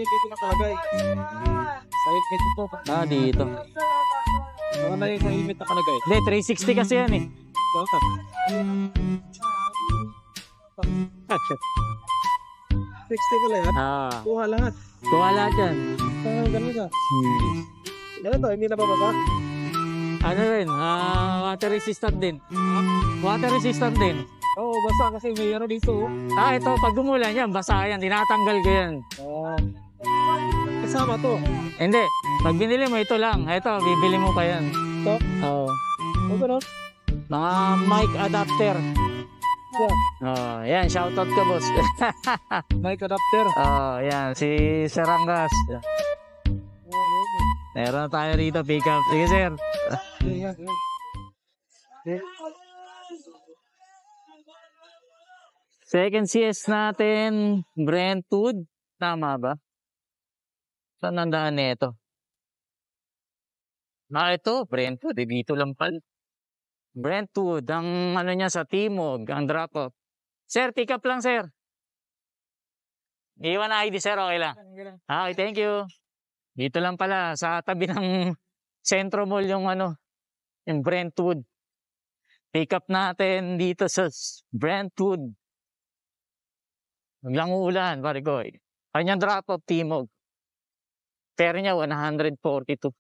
dito nakalagay. Sa helmet ito. Ah, dito. Ano na yung sa helmet nakalagay? Hindi, 360 kasi yan eh. Bakit? 60 pala yan. Ah, Kuha lahat. kuha lahat yan. Ganun ka. Ganun to, hindi na babasa. Ano rin, water resistant din. Water resistant din. Oo, basa kasi may ano dito. Ah, ito, pag gumulan yan, basa yan, tinatanggal ko yan. Kasama to. Hindi, pag binili mo ito lang, ito, bibili mo pa yan. Ito? Oo. O ganun? Mga mic adapter. Yan. Oh, yan, shoutout ka, boss. Mic adapter. Oh, yan, si Sarangas. Meron tayo rito, pick up. Sige, sir. Yan. Second CS natin, Brentwood. Tama ba? Saan nandaan nito? Ito, Brentwood. Dito lang pala. Brentwood, ang ano niya sa Timog, ang drop-off. Sir, pick up lang, sir. Iwan na ID, sir. Okay lang. Okay, thank you. Dito lang pala, sa tabi ng Centro Mall yung yung Brentwood. Pick up natin dito sa Brentwood. Biglang uulan, pare ko. Kanyang drop-off, Timog. Pero niya, 142.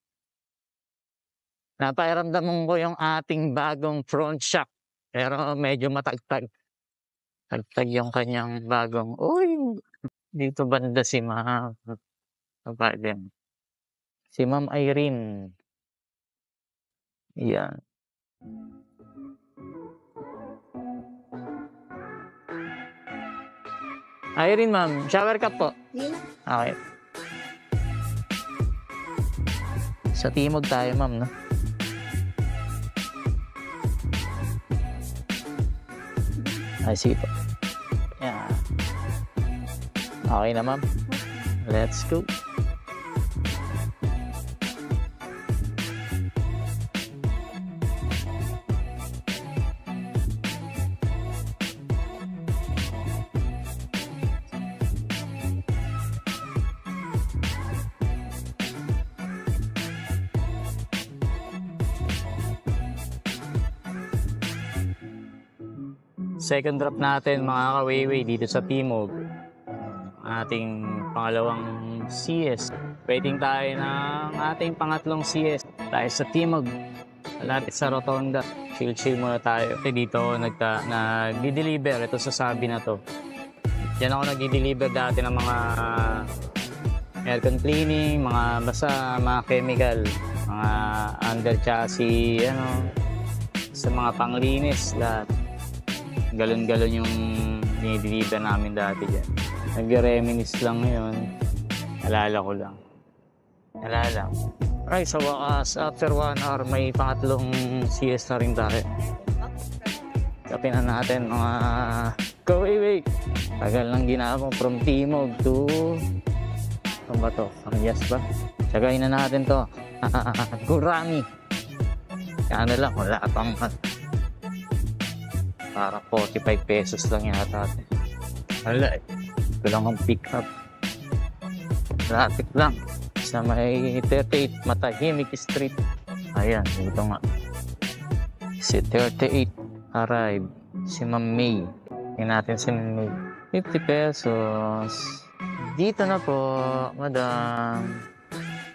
Napairamdaman ko yung ating bagong front shock. Pero medyo matagtag. Tagtag yung kanyang bagong, uy, dito banda si Ma'am. Si Ma'am Irene. Yan. Irene, ma'am. Shower cup po. Okay. Sa Timog tayo, ma'am, no? Ay, sige po. Yan. Okay na, ma'am. Let's go. Second drop natin mga kawayway dito sa Timog. Ating pangalawang CS. Waiting tayo ng ating pangatlong CS. Tayo sa Timog. Malapit sa Rotonda. Chill muna tayo. Dito nag-deliver. Ito sa sabi na to. Diyan ako nag-deliver dati ng mga aircon cleaning, mga basa, mga chemical, mga under chassis, sa mga panglinis, lahat. Galon-galon yung dinideliver namin dati dyan. Nag-reminis lang ngayon. Alala ko lang. Alright, sa wakas, after 1 hour, may pangatlong CS na rin tayo. Kapin na natin mga go-away. Tagal lang ginagawa from Timog to... Ano ba to? Yes ba? Tagayin na natin to. Gurami. Kaya lang, wala pang... Para 45 pesos lang yata. Wala eh. Ito lang ang pick up. Traffic lang. Sa may 38 Matahimik Street. Ayan, dito nga. Si 38 arrive. Si Ma'am May. Tingnan natin si Ma'am May. 50 pesos. Dito na po, madam.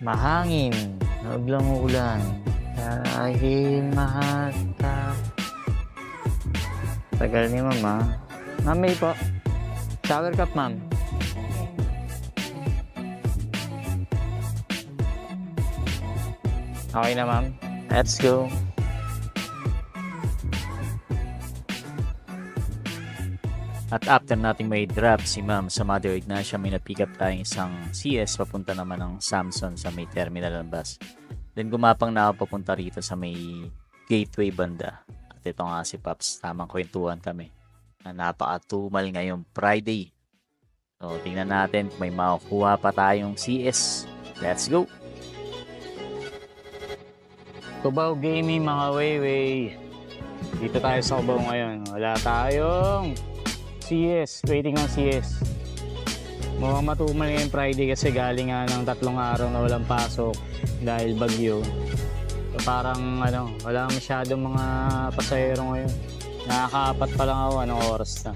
Mahangin. Huwag lang ulan. Dahil mahata. Tagal ni Mama. Ma'am May po. Shower cup, ma'am. Okay na, ma'am. Let's go. At after nating may drop si ma'am sa Mother Ignacia, may na-pick up tayong isang CS papunta naman ng Samson sa may terminal ng bus. Then gumapang na ako papunta rito sa may gateway banda. At ito nga si Paps, tamang kwentuhan kami. Na napakatumal ngayong Friday. So tingnan natin kung may makukuha pa tayong CS. Let's go! Cubao Gaming mga wayway. Dito tayo sa Cubao ngayon. Wala tayong CS. Waiting on CS. Mukhang matumal ngayon Friday kasi galing nga ng 3 araw na walang pasok dahil bagyo. So parang wala masyadong mga pasahero ngayon. Nakakaapat pa lang ako, anong oras na?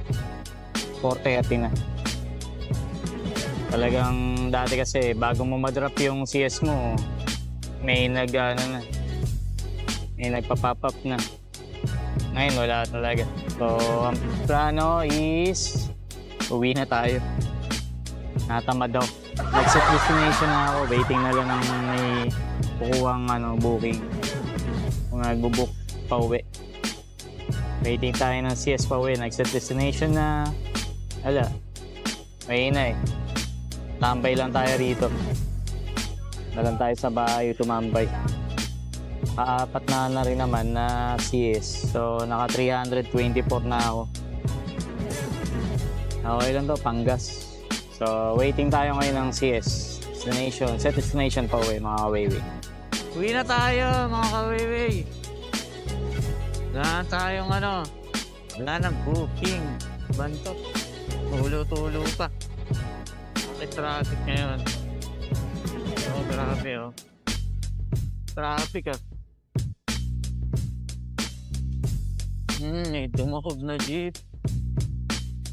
4:30 na. Talagang dati kasi bago mo madrop yung CS mo, may may nagpa-pop up na. Ngayon wala talaga. So ang plano is uwi na tayo. Natamad daw. Exit destination na ako. Waiting na lang ng may kukuhang booking. Kung nagbubook pa uwi. Waiting tayo ng CS pa uwi. Exit destination na. Wala. May na eh. Tambay lang tayo rito. Dalan tayo sa bahay tumambay. Paapat na rin naman na CS. So naka 324 na ako. Okay lang to, panggas. So, waiting tayo ngayon ng CS. Destination, set destination pa uwi, mga kawiwi. Uwi na tayo, mga kawiwi. Wala tayong wala nang booking. Bantok. Tulo-tulo pa. May traffic ngayon. Oh, grabe oh. Traffic ah. May tumakog na jeep.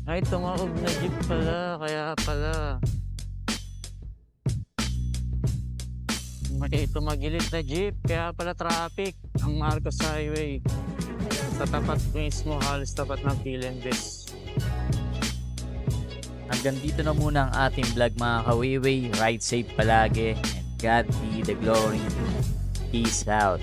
Ay, tumakog na jeep pala, kaya pala. May tumagilid na jeep, kaya pala traffic ang Marcos Highway. Sa tapat mismo, halos tapat ng Philinvest. Hanggang dito na muna ang ating vlog mga kawiwi. Ride safe palagi and God be the glory. Peace out.